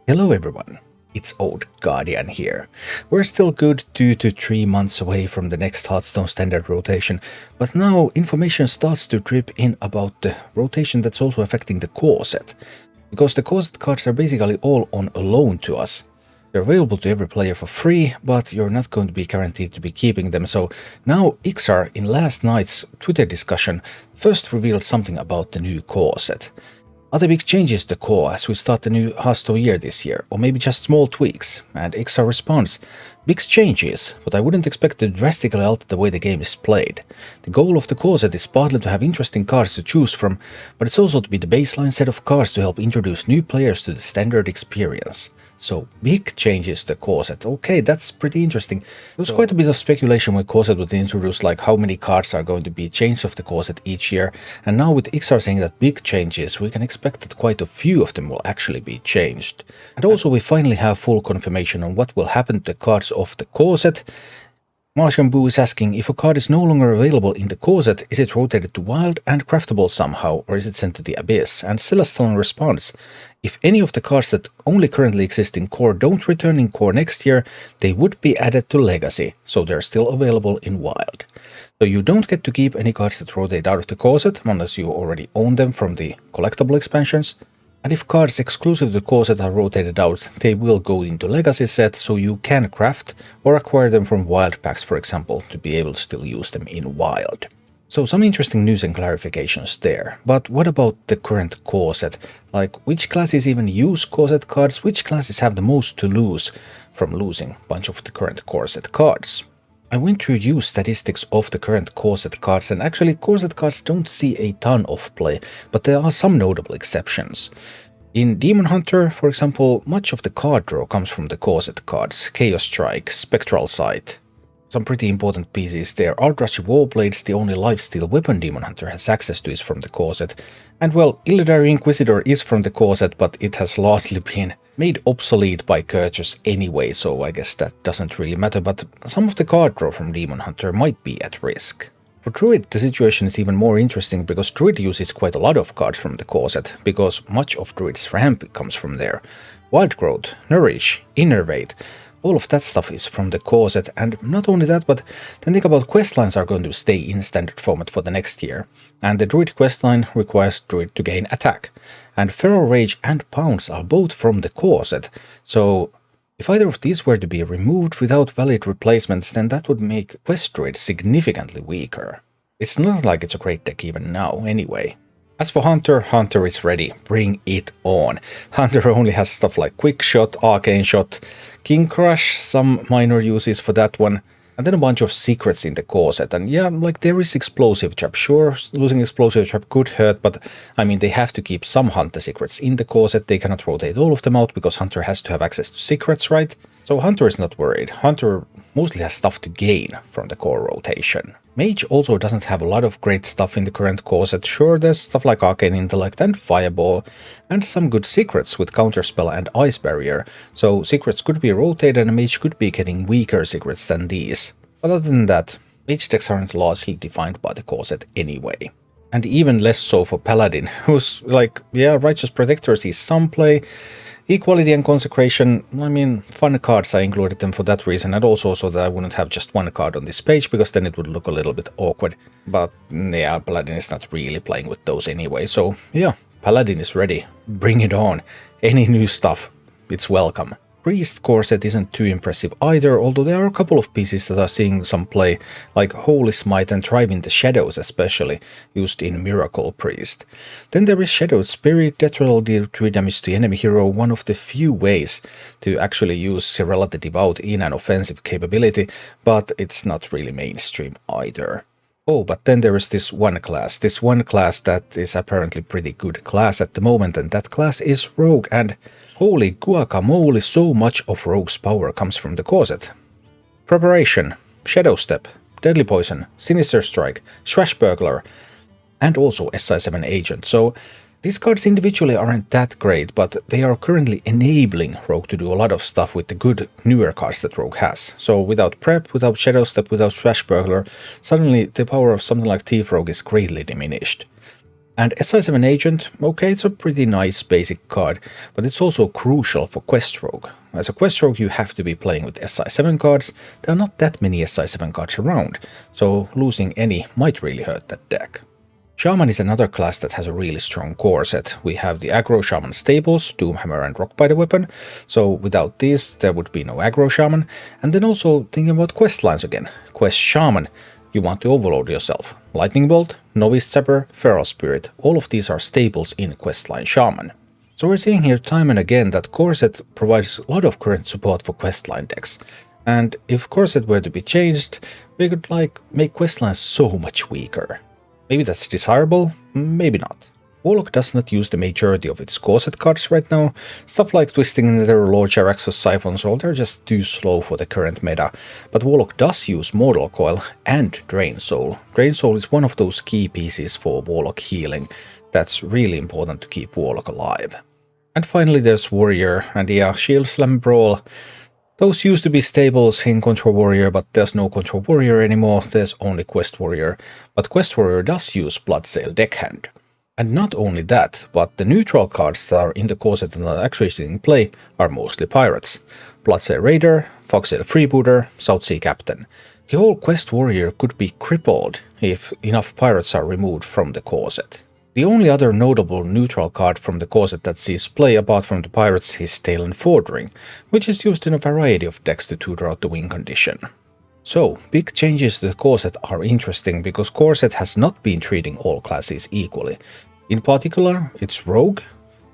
Hello everyone, it's Old Guardian here. We're still good 2 to 3 months away from the next Hearthstone Standard rotation, but now information starts to drip in about the rotation that's also affecting the core set. Because the core set cards are basically all on a loan to us. They're available to every player for free, but you're not going to be guaranteed to be keeping them, so now Ixar in last night's Twitter discussion first revealed something about the new core set. Are there big changes to core as we start the new Hearthstone year this year, or maybe just small tweaks? And Ixar responds, big changes, but I wouldn't expect to drastically alter the way the game is played. The goal of the core set is partly to have interesting cards to choose from, but it's also to be the baseline set of cards to help introduce new players to the standard experience. So, big changes to core set. Okay, that's pretty interesting. There's quite a bit of speculation when core set was introduced, like how many cards are going to be changed of the core set each year, and now with Ixar saying that big changes, we can expect that quite a few of them will actually be changed. And also we finally have full confirmation on what will happen to the cards of the core set. Martian Boo is asking, if a card is no longer available in the core set, is it rotated to wild and craftable somehow, or is it sent to the abyss? And Celestial responds, if any of the cards that only currently exist in core don't return in core next year, they would be added to legacy, so they're still available in wild. So you don't get to keep any cards that rotate out of the core set, unless you already own them from the collectible expansions. And if cards exclusive to the core set are rotated out, they will go into legacy set, so you can craft or acquire them from wild packs, for example, to be able to still use them in wild. So some interesting news and clarifications there. But what about the current core set? Like, which classes even use core set cards? Which classes have the most to lose from losing a bunch of the current core set cards? I went through use statistics of the current core set cards, and actually core set cards don't see a ton of play, but there are some notable exceptions. In Demon Hunter, for example, much of the card draw comes from the core set cards, Chaos Strike, Spectral Sight. Some pretty important pieces there. Aldrachi Warblades, the only lifesteal weapon Demon Hunter has access to, is from the core set. And well, Illidary Inquisitor is from the core set, but it has largely been made obsolete by Curchus anyway, so I guess that doesn't really matter, but some of the card draw from Demon Hunter might be at risk. For Druid, the situation is even more interesting because Druid uses quite a lot of cards from the core set, because much of Druid's ramp comes from there. Wild Growth, Nourish, Innervate, all of that stuff is from the core set, and not only that, but then think about questlines are going to stay in standard format for the next year, and the Druid questline requires Druid to gain attack, and Feral Rage and Pounce are both from the core set, so if either of these were to be removed without valid replacements, then that would make Quest Druid significantly weaker. It's not like it's a great deck even now, anyway. As for Hunter, Hunter is ready. Bring it on. Hunter only has stuff like Quick Shot, Arcane Shot, King Crush, some minor uses for that one, and then a bunch of secrets in the core set. And yeah, like there is Explosive Trap. Sure, losing Explosive Trap could hurt, but I mean they have to keep some Hunter secrets in the core set. They cannot rotate all of them out because Hunter has to have access to secrets, right? So Hunter is not worried. Hunter mostly has stuff to gain from the core rotation. Mage also doesn't have a lot of great stuff in the current core set. Sure, there's stuff like Arcane Intellect and Fireball, and some good secrets with Counterspell and Ice Barrier, so secrets could be rotated and Mage could be getting weaker secrets than these. But other than that, Mage decks aren't largely defined by the core set anyway. And even less so for Paladin, who's like, yeah, Righteous Protector sees some play. Equality and Consecration, I mean, fun cards, I included them for that reason, and also so that I wouldn't have just one card on this page, because then it would look a little bit awkward. But yeah, Paladin is not really playing with those anyway, so yeah, Paladin is ready. Bring it on. Any new stuff, it's welcome. Priest core set isn't too impressive either, although there are a couple of pieces that are seeing some play, like Holy Smite and Thrive in the Shadows especially, used in Miracle Priest. Then there is Shadowed Spirit that will deal 3 damage to enemy hero, one of the few ways to actually use Cirella the Devout in an offensive capability, but it's not really mainstream either. Oh, but then there is this one class that is apparently pretty good class at the moment, and that class is Rogue, and holy guacamole, so much of Rogue's power comes from the core set. Preparation, Shadow Step, Deadly Poison, Sinister Strike, Swashbuckler, and also SI7 Agent, so these cards individually aren't that great, but they are currently enabling Rogue to do a lot of stuff with the good newer cards that Rogue has. So without Prep, without Shadow Step, without Swashbuckler, suddenly the power of something like Thief Rogue is greatly diminished. And SI7 Agent, okay, it's a pretty nice basic card, but it's also crucial for Quest Rogue. As a Quest Rogue you have to be playing with SI7 cards, there are not that many SI7 cards around, so losing any might really hurt that deck. Shaman is another class that has a really strong core set. We have the aggro Shaman stables, Doomhammer and Rockbiter Weapon, so without these there would be no aggro Shaman, and then also thinking about quest lines again. Quest Shaman, you want to overload yourself. Lightning Bolt, Novice Zapper, Feral Spirit, all of these are staples in questline Shaman. So we're seeing here time and again that core set provides a lot of current support for questline decks. And if core set were to be changed, we could make questlines so much weaker. Maybe that's desirable, maybe not. Warlock does not use the majority of its core set cards right now. Stuff like Twisting Nether, Lord Jaraxxus, Siphon Soul, they're just too slow for the current meta. But Warlock does use Mortal Coil and Drain Soul. Drain Soul is one of those key pieces for Warlock healing that's really important to keep Warlock alive. And finally there's Warrior, and yeah, Shield Slam Brawl. Those used to be stables in Control Warrior, but there's no Control Warrior anymore, there's only Quest Warrior. But Quest Warrior does use Bloodsail Deckhand. And not only that, but the neutral cards that are in the core set and are actually seeing play are mostly pirates. Bloodsail Raider, Foxsail Freebooter, Southsea Captain. The whole Quest Warrior could be crippled if enough pirates are removed from the core set. The only other notable neutral card from the core set that sees play apart from the pirates is Talon Fordring, which is used in a variety of decks to tutor out the win condition. So, big changes to the core set are interesting because core set has not been treating all classes equally. In particular, it's Rogue,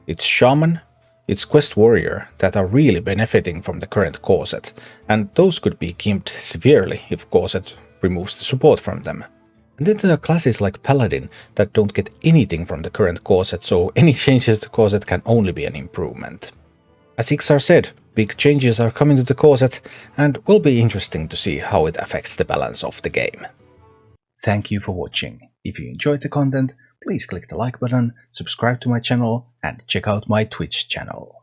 it's Shaman, it's Quest Warrior that are really benefiting from the current core set, and those could be gimped severely if core set removes the support from them. And then there are classes like Paladin that don't get anything from the current core set, so any changes to core set can only be an improvement. As Ixar said, big changes are coming to the core set, and will be interesting to see how it affects the balance of the game. Thank you for watching. If you enjoyed the content, please click the like button, subscribe to my channel, and check out my Twitch channel.